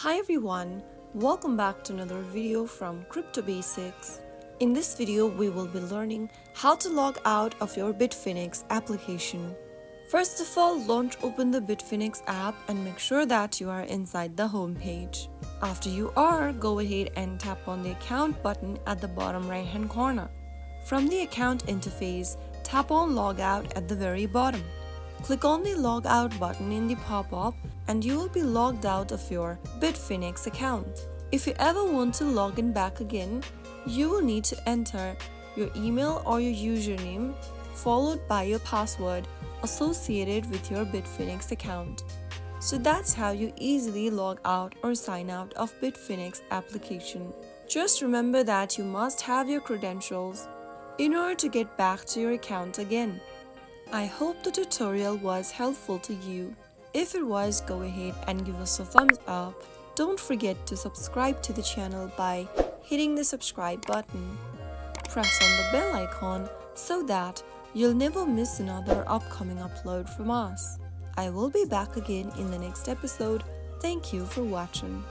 Hi everyone, welcome back to another video from Crypto Basics. In this video, we will be learning how to log out of your Bitfinex application. First of all, launch open the Bitfinex app and make sure that you are inside the home page. After you are, go ahead and tap on the account button at the bottom right hand corner. From the account interface, tap on Logout at the very bottom. Click on the Logout button in the pop-up and you will be logged out of your Bitfinex account. If you ever want to log in back again, you will need to enter your email or your username followed by your password associated with your Bitfinex account. So that's how you easily log out or sign out of Bitfinex application. Just remember that you must have your credentials in order to get back to your account again. I hope the tutorial was helpful to you. If it was, go ahead and give us a thumbs up. Don't forget to subscribe to the channel by hitting the subscribe button. Press on the bell icon so that you'll never miss another upcoming upload from us. I will be back again in the next episode. Thank you for watching.